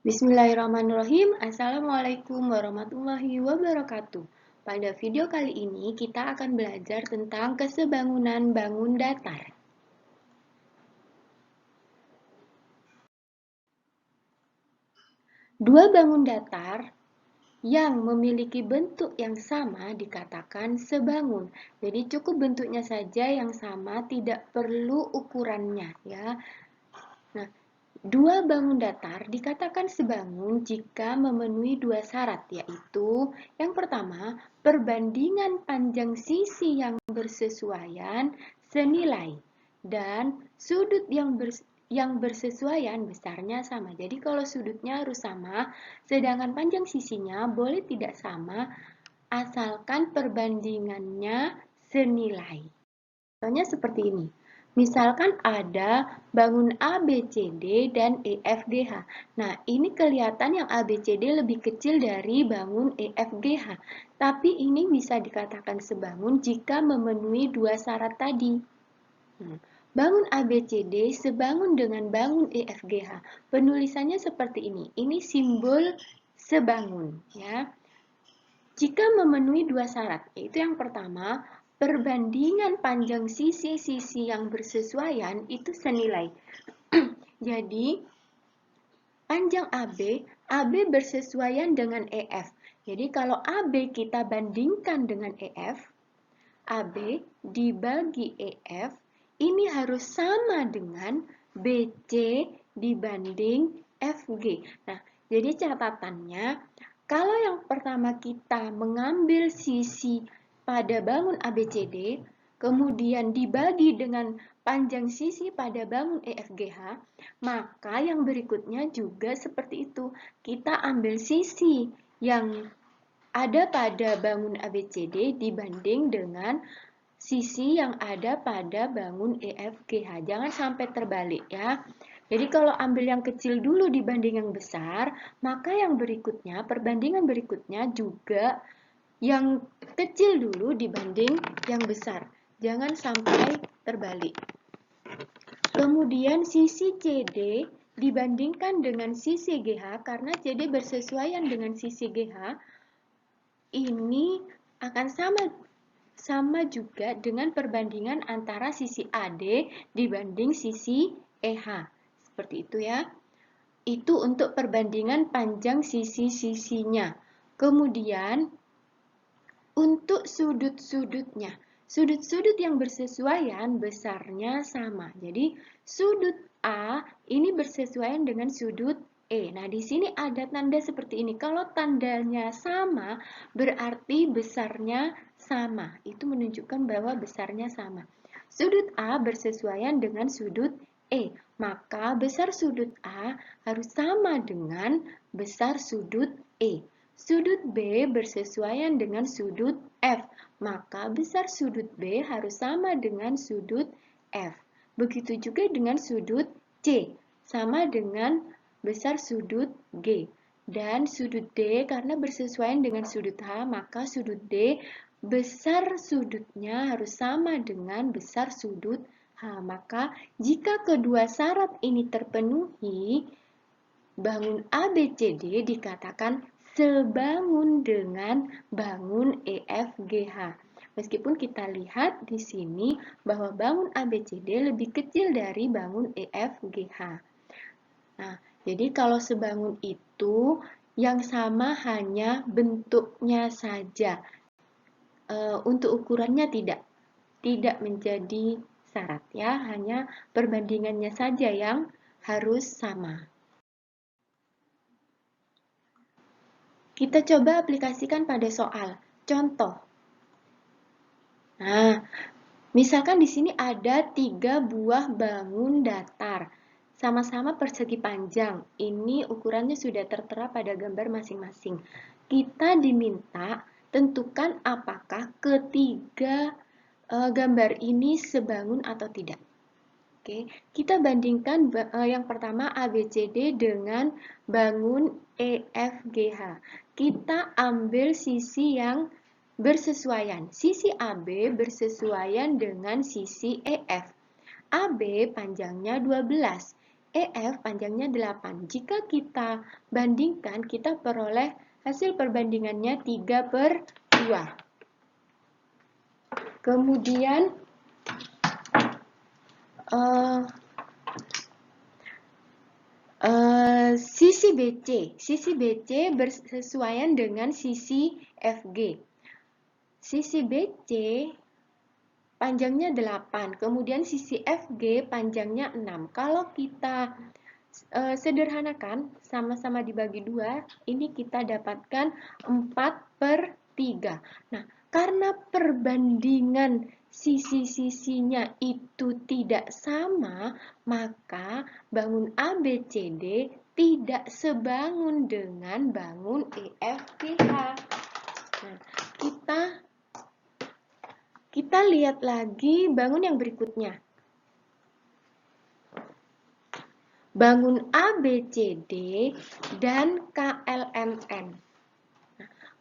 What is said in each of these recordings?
Bismillahirrahmanirrahim. Assalamualaikum warahmatullahi wabarakatuh. Pada video kali ini kita akan belajar tentang kesebangunan bangun datar. Dua bangun datar yang memiliki bentuk yang sama dikatakan sebangun. Jadi cukup bentuknya saja yang sama, tidak perlu ukurannya ya. Nah, dua bangun datar dikatakan sebangun jika memenuhi dua syarat, yaitu yang pertama, perbandingan panjang sisi yang bersesuaian senilai dan sudut yang bersesuaian besarnya sama. Jadi kalau sudutnya harus sama, sedangkan panjang sisinya boleh tidak sama, asalkan perbandingannya senilai. Contohnya seperti ini. Misalkan ada bangun A, B, C, D, dan E, F, G, H. Nah, ini kelihatan yang A, B, C, D lebih kecil dari bangun E, F, G, H. Tapi ini bisa dikatakan sebangun jika memenuhi dua syarat tadi. Bangun A, B, C, D sebangun dengan bangun E, F, G, H. Penulisannya seperti ini. Ini simbol sebangun, ya. Jika memenuhi dua syarat, yaitu yang pertama, perbandingan panjang sisi-sisi yang bersesuaian itu senilai. Jadi, panjang AB bersesuaian dengan EF. Jadi, kalau AB kita bandingkan dengan EF, AB dibagi EF, ini harus sama dengan BC dibanding FG. Nah, jadi catatannya, kalau yang pertama kita mengambil sisi pada bangun ABCD, kemudian dibagi dengan panjang sisi pada bangun EFGH, maka yang berikutnya juga seperti itu. Kita ambil sisi yang ada pada bangun ABCD dibanding dengan sisi yang ada pada bangun EFGH. Jangan sampai terbalik ya. Jadi kalau ambil yang kecil dulu dibanding yang besar, maka yang berikutnya, perbandingan berikutnya juga yang kecil dulu dibanding yang besar. Jangan sampai terbalik. Kemudian sisi CD dibandingkan dengan sisi GH, karena CD bersesuaian dengan sisi GH, ini akan sama juga dengan perbandingan antara sisi AD dibanding sisi EH. Seperti itu ya. Itu untuk perbandingan panjang sisi-sisinya. Kemudian untuk sudut-sudutnya. Sudut-sudut yang bersesuaian besarnya sama. Jadi sudut A ini bersesuaian dengan sudut E. Nah, di sini ada tanda seperti ini. Kalau tandanya sama, berarti besarnya sama. Itu menunjukkan bahwa besarnya sama. Sudut A bersesuaian dengan sudut E. Maka besar sudut A harus sama dengan besar sudut E. Sudut B bersesuaian dengan sudut F. Maka besar sudut B harus sama dengan sudut F. Begitu juga dengan sudut C, sama dengan besar sudut G. Dan sudut D karena bersesuaian dengan sudut H, maka sudut D besar sudutnya harus sama dengan besar sudut H. Maka jika kedua syarat ini terpenuhi, bangun ABCD dikatakan sebangun dengan bangun EFGH. Meskipun kita lihat di sini bahwa bangun ABCD lebih kecil dari bangun EFGH. Nah, jadi kalau sebangun itu yang sama hanya bentuknya saja. Untuk ukurannya tidak menjadi syarat ya, hanya perbandingannya saja yang harus sama. Kita coba aplikasikan pada soal. Contoh. Nah, misalkan di sini ada 3 buah bangun datar. Sama-sama persegi panjang. Ini ukurannya sudah tertera pada gambar masing-masing. Kita diminta tentukan apakah ketiga gambar ini sebangun atau tidak. Oke, kita bandingkan yang pertama ABCD dengan bangun EFGH. Kita ambil sisi yang bersesuaian. Sisi AB bersesuaian dengan sisi EF. AB panjangnya 12, EF panjangnya 8. Jika kita bandingkan, kita peroleh hasil perbandingannya 3/2. Kemudian sisi BC bersesuaian dengan sisi FG. Sisi BC panjangnya 8, kemudian sisi FG panjangnya 6. Kalau kita sederhanakan, sama-sama dibagi 2, ini kita dapatkan 4/3. Nah, karena perbandingan sisi-sisinya itu tidak sama, maka bangun ABCD tidak sebangun dengan bangun EFGH. Nah, kita lihat lagi bangun yang berikutnya. Bangun ABCD dan KLMN.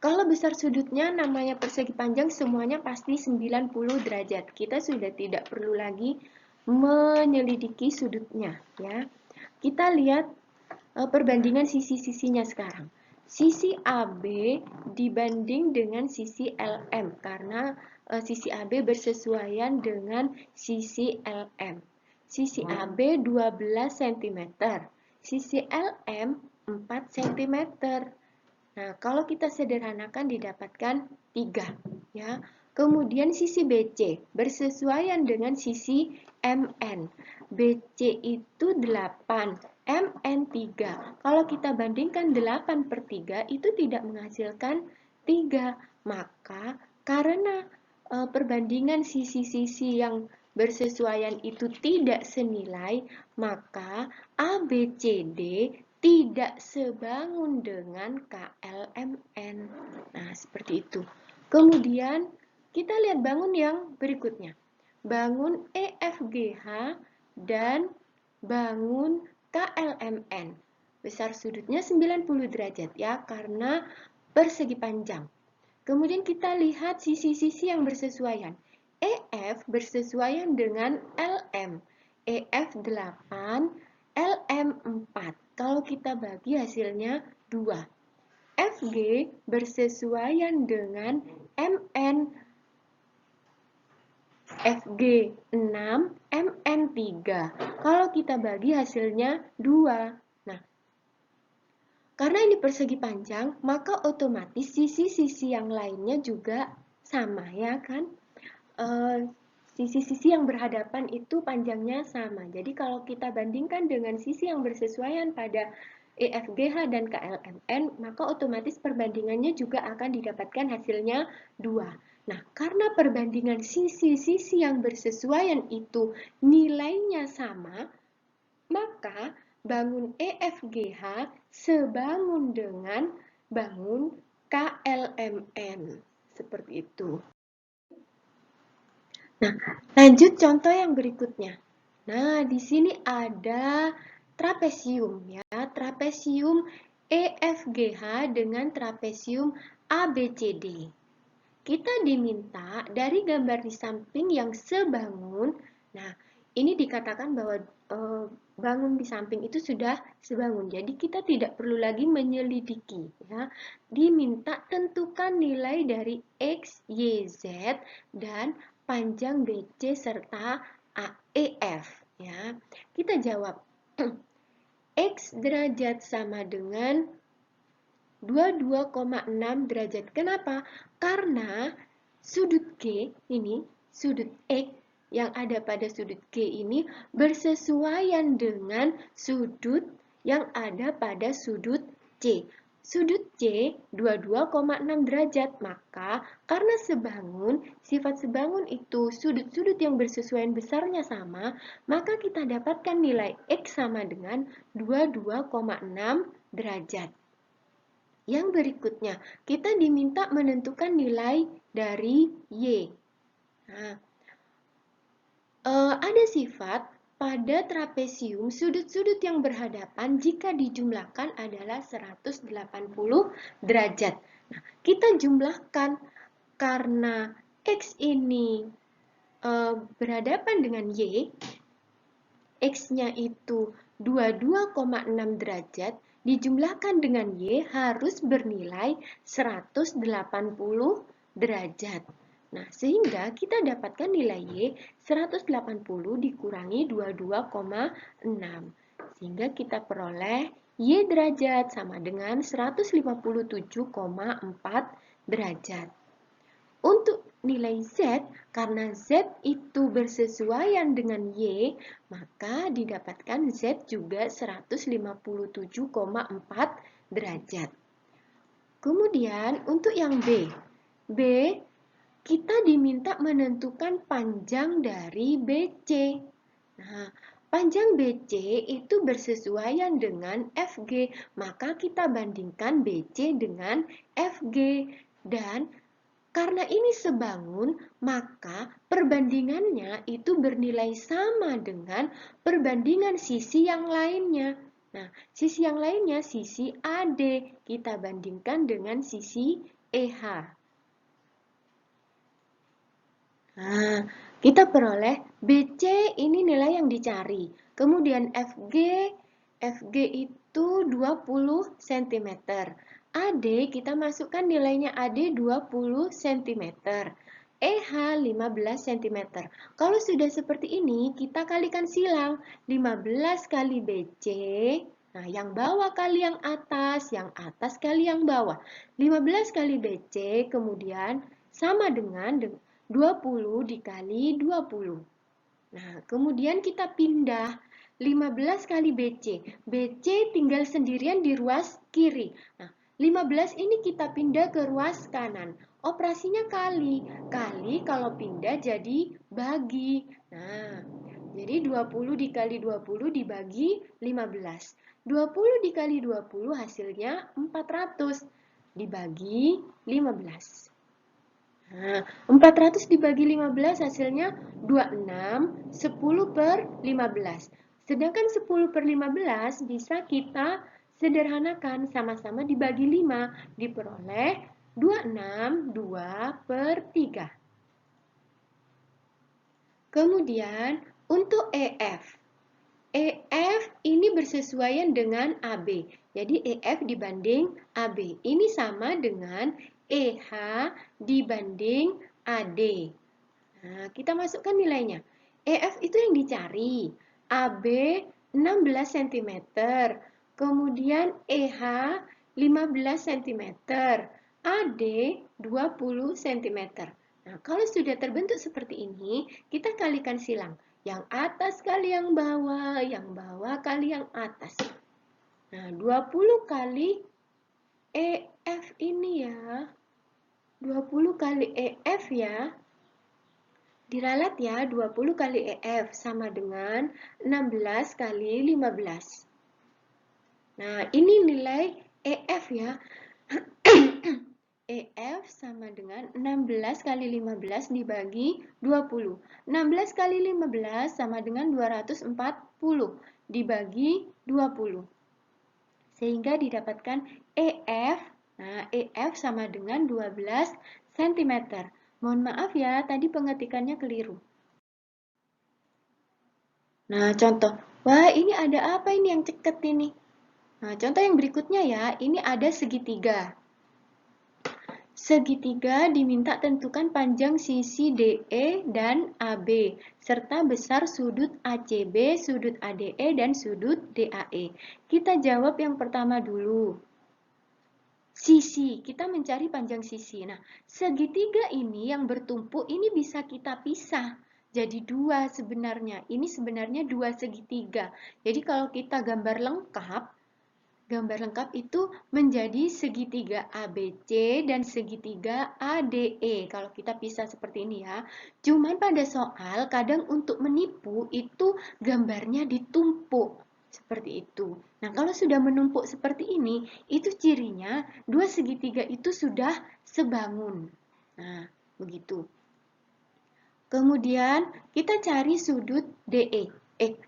Kalau besar sudutnya namanya persegi panjang semuanya pasti 90 derajat. Kita sudah tidak perlu lagi menyelidiki sudutnya ya. Kita lihat perbandingan sisi-sisinya sekarang. Sisi AB dibanding dengan sisi LM karena sisi AB bersesuaian dengan sisi LM. Sisi AB 12 cm, sisi LM 4 cm. Nah, kalau kita sederhanakan didapatkan 3 ya. Kemudian sisi BC bersesuaian dengan sisi MN. BC itu 8, MN 3. Kalau kita bandingkan 8/3 itu tidak menghasilkan 3. Maka karena perbandingan sisi-sisi yang bersesuaian itu tidak senilai, maka ABCD tidak sebangun dengan KLMN. Nah, seperti itu. Kemudian, kita lihat bangun yang berikutnya. Bangun EFGH dan bangun KLMN. Besar sudutnya 90 derajat ya, karena persegi panjang. Kemudian kita lihat sisi-sisi yang bersesuaian. EF bersesuaian dengan LM. EF 8, LM 4. Kalau kita bagi hasilnya 2. FG bersesuaian dengan MN. FG 6, MN 3. Kalau kita bagi hasilnya 2. Nah, karena ini persegi panjang, maka otomatis sisi-sisi yang lainnya juga sama ya kan? Sisi-sisi yang berhadapan itu panjangnya sama. Jadi kalau kita bandingkan dengan sisi yang bersesuaian pada EFGH dan KLMN, maka otomatis perbandingannya juga akan didapatkan hasilnya 2. Nah, karena perbandingan sisi-sisi yang bersesuaian itu nilainya sama, maka bangun EFGH sebangun dengan bangun KLMN. Seperti itu. Nah, lanjut contoh yang berikutnya. Nah, di sini ada trapesium ya, trapesium EFGH dengan trapesium ABCD. Kita diminta dari gambar di samping yang sebangun. Nah, ini dikatakan bahwa bangun di samping itu sudah sebangun. Jadi kita tidak perlu lagi menyelidiki ya. Diminta tentukan nilai dari X, Y, Z dan panjang BC serta AEF ya. Kita jawab X derajat sama dengan 22,6 derajat. Kenapa? Karena sudut G ini, sudut X yang ada pada sudut G ini bersesuaian dengan sudut yang ada pada sudut C. Sudut C 22,6 derajat, maka karena sebangun, sifat sebangun itu sudut-sudut yang bersesuaian besarnya sama, maka kita dapatkan nilai X sama dengan 22,6 derajat. Yang berikutnya, kita diminta menentukan nilai dari Y. Nah, ada sifat pada trapesium sudut-sudut yang berhadapan jika dijumlahkan adalah 180 derajat. Nah, kita jumlahkan karena X ini berhadapan dengan Y, X-nya itu 22,6 derajat dijumlahkan dengan Y harus bernilai 180 derajat. Nah, sehingga kita dapatkan nilai Y 180 dikurangi 22,6. Sehingga kita peroleh Y derajat sama dengan 157,4 derajat. Untuk nilai Z, karena Z itu bersesuaian dengan Y, maka didapatkan Z juga 157,4 derajat. Kemudian untuk yang B, kita diminta menentukan panjang dari BC. Nah, panjang BC itu bersesuaian dengan FG, maka kita bandingkan BC dengan FG. Dan karena ini sebangun, maka perbandingannya itu bernilai sama dengan perbandingan sisi yang lainnya. Nah, sisi yang lainnya, sisi AD, kita bandingkan dengan sisi EH. Nah, kita peroleh BC ini nilai yang dicari. Kemudian FG itu 20 cm. AD kita masukkan nilainya AD 20 cm. EH 15 cm. Kalau sudah seperti ini, kita kalikan silang. 15 kali BC. Nah, yang bawah kali yang atas kali yang bawah. 15 kali BC, kemudian sama dengan 20 dikali 20. Nah, kemudian kita pindah 15 kali BC. BC tinggal sendirian di ruas kiri. Nah, 15 ini kita pindah ke ruas kanan. Operasinya kali. Kali kalau pindah jadi bagi. Nah, jadi 20 dikali 20 dibagi 15. 20 dikali 20 hasilnya 400 dibagi 15. Nah, 400 dibagi 15 hasilnya 26, 10 per 15. Sedangkan 10 per 15 bisa kita sederhanakan, sama-sama dibagi 5, diperoleh 26, 2 per 3. Kemudian untuk EF. EF ini bersesuaian dengan AB. Jadi EF dibanding AB. Ini sama dengan EH dibanding AD. Nah, kita masukkan nilainya. EF itu yang dicari. AB 16 cm. Kemudian EH 15 cm. AD 20 cm. Nah, kalau sudah terbentuk seperti ini, kita kalikan silang. Yang atas kali yang bawah kali yang atas. Nah, 20 kali EF ini ya. 20 kali EF ya. Diralat ya, 20 kali EF sama dengan 16 kali 15. Nah, ini nilai EF ya. EF sama dengan 16 kali 15 dibagi 20. 16 kali 15 sama dengan 240 dibagi 20. Sehingga didapatkan EF. Nah, EF sama dengan 12 cm. Mohon maaf ya, tadi pengetikannya keliru. Nah, contoh. Wah, ini ada apa ini yang ceket ini? Nah, contoh yang berikutnya ya, ini ada segitiga. Segitiga diminta tentukan panjang sisi DE dan AB, serta besar sudut ACB, sudut ADE, dan sudut DAE. Kita jawab yang pertama dulu. Sisi, kita mencari panjang sisi. Nah, segitiga ini yang bertumpuk, ini bisa kita pisah. Jadi dua sebenarnya. Ini sebenarnya dua segitiga. Jadi kalau kita gambar lengkap itu menjadi segitiga ABC dan segitiga ADE. Kalau kita pisah seperti ini ya. Cuman pada soal kadang untuk menipu itu gambarnya ditumpuk. Seperti itu. Nah, kalau sudah menumpuk seperti ini, itu cirinya dua segitiga itu sudah sebangun. Nah, begitu. Kemudian kita cari sudut DE,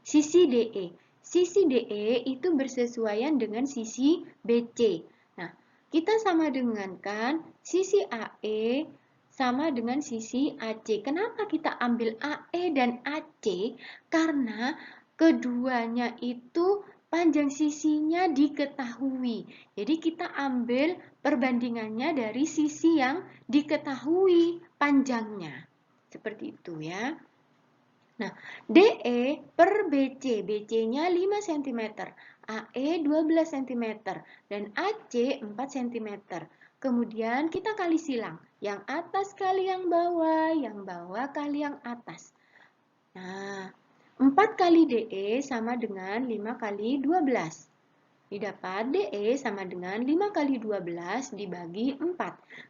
sisi DE. Sisi DE itu bersesuaian dengan sisi BC. Nah, kita sama dengan kan sisi AE sama dengan sisi AC. Kenapa kita ambil AE dan AC? Karena keduanya itu panjang sisinya diketahui. Jadi kita ambil perbandingannya dari sisi yang diketahui panjangnya. Seperti itu ya. Nah, DE per BC, BC-nya 5 cm, AE 12 cm, dan AC 4 cm. Kemudian kita kali silang, yang atas kali yang bawah kali yang atas. Nah, 4 kali DE sama dengan 5 kali 12. Didapat DE sama dengan 5 kali 12 dibagi 4.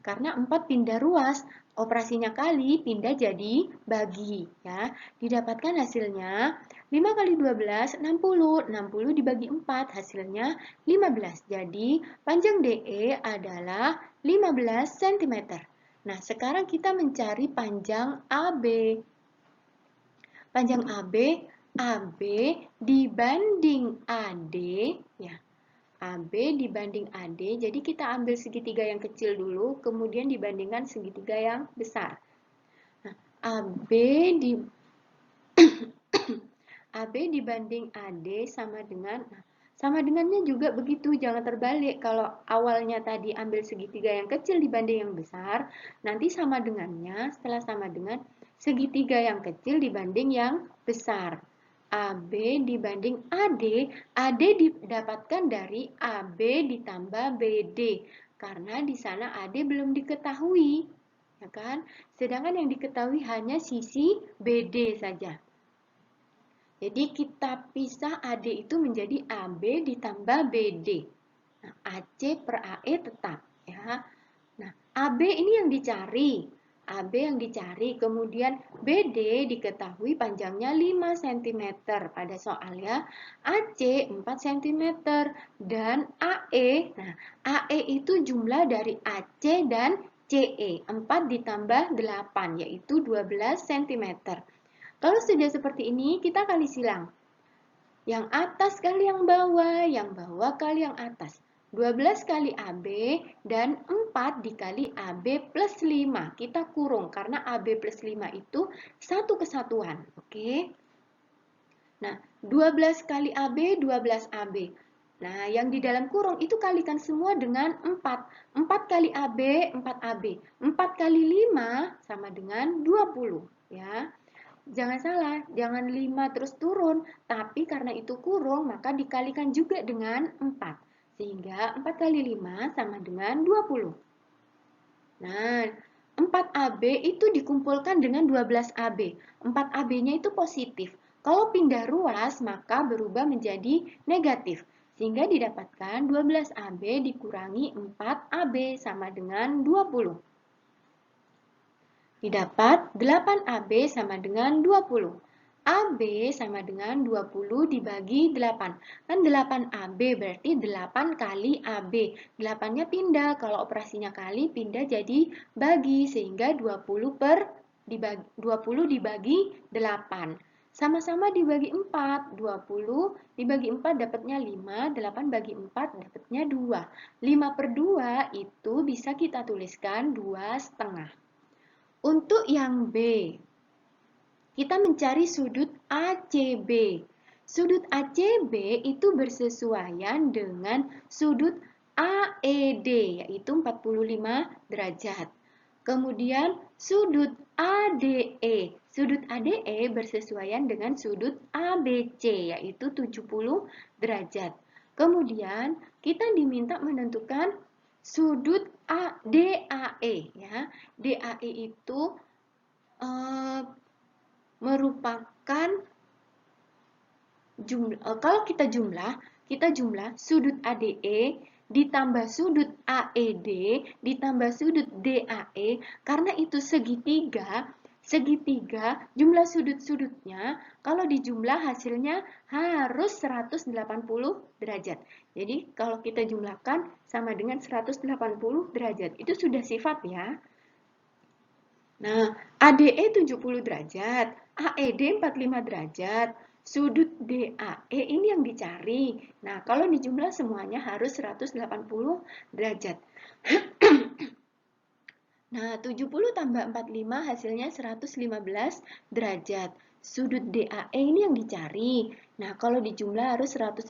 Karena 4 pindah ruas, operasinya kali pindah jadi bagi. Ya. Didapatkan hasilnya 5 kali 12, 60. 60 dibagi 4, hasilnya 15. Jadi panjang DE adalah 15 cm. Nah, sekarang kita mencari panjang AB. Panjang AB dibanding AD, ya. AB dibanding AD, jadi kita ambil segitiga yang kecil dulu, kemudian dibandingkan segitiga yang besar. Nah, AB di AB dibanding AD sama dengan, sama dengannya juga begitu, jangan terbalik. Kalau awalnya tadi ambil segitiga yang kecil dibanding yang besar, nanti sama dengannya, setelah sama dengan segitiga yang kecil dibanding yang besar. AB dibanding AD, AD didapatkan dari AB ditambah BD, karena di sana AD belum diketahui, ya kan? Sedangkan yang diketahui hanya sisi BD saja. Jadi kita pisah AD itu menjadi AB ditambah BD. Nah, AC per AE tetap, ya. Nah, AB ini yang dicari. AB yang dicari, kemudian BD diketahui panjangnya 5 cm pada soalnya, AC 4 cm, dan AE, nah AE itu jumlah dari AC dan CE, 4 ditambah 8, yaitu 12 cm. Kalau sudah seperti ini, kita kali silang. Yang atas kali yang bawah kali yang atas. 12 kali AB dan 4 dikali AB plus 5. Kita kurung karena AB plus 5 itu satu kesatuan. Oke. Nah, 12 kali AB, 12 AB. Nah, yang di dalam kurung itu kalikan semua dengan 4. 4 kali AB, 4 AB. 4 kali 5 sama dengan 20. Ya. Jangan salah, jangan 5 terus turun, tapi karena itu kurung, maka dikalikan juga dengan 4. Sehingga 4 kali 5 sama dengan 20. Nah, 4AB itu dikumpulkan dengan 12AB. 4AB-nya itu positif. Kalau pindah ruas, maka berubah menjadi negatif. Sehingga didapatkan 12AB dikurangi 4AB sama dengan 20. Didapat 8AB sama dengan 20. AB sama dengan 20 dibagi 8. Kan 8AB berarti 8 kali AB. 8-nya pindah, kalau operasinya kali pindah jadi bagi. Sehingga 20 dibagi 8. Sama-sama dibagi 4. 20 dibagi 4 dapatnya 5. 8 bagi 4 dapatnya 2. 5 per 2 itu bisa kita tuliskan 2,5. Untuk yang B, kita mencari sudut ACB. Sudut ACB itu bersesuaian dengan sudut AED, yaitu 45 derajat. Kemudian sudut ADE. Sudut ADE bersesuaian dengan sudut ABC, yaitu 70 derajat. Kemudian kita diminta menentukan sudut DAE, ya. DAE itu merupakan kalau kita jumlah sudut ADE ditambah sudut AED ditambah sudut DAE, karena itu segitiga jumlah sudut-sudutnya kalau dijumlah hasilnya harus 180 derajat. Jadi kalau kita jumlahkan sama dengan 180 derajat. Itu sudah sifat ya. Nah, ADE 70 derajat, AED 45 derajat, sudut DAE ini yang dicari. Nah, kalau dijumlah semuanya harus 180 derajat. Nah, 70 tambah 45 hasilnya 115 derajat. sudut DAE ini yang dicari. Nah, kalau dijumlah harus 180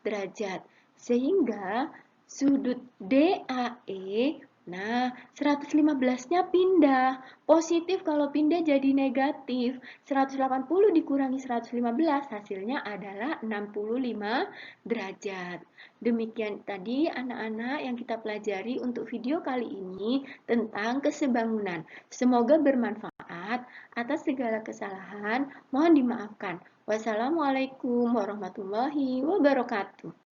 derajat. Sehingga sudut DAE, nah 115-nya pindah. Positif kalau pindah jadi negatif. 180 dikurangi 115 hasilnya adalah 65 derajat. Demikian tadi anak-anak yang kita pelajari untuk video kali ini tentang kesebangunan. Semoga bermanfaat. Atas segala kesalahan, mohon dimaafkan. Wassalamualaikum warahmatullahi wabarakatuh.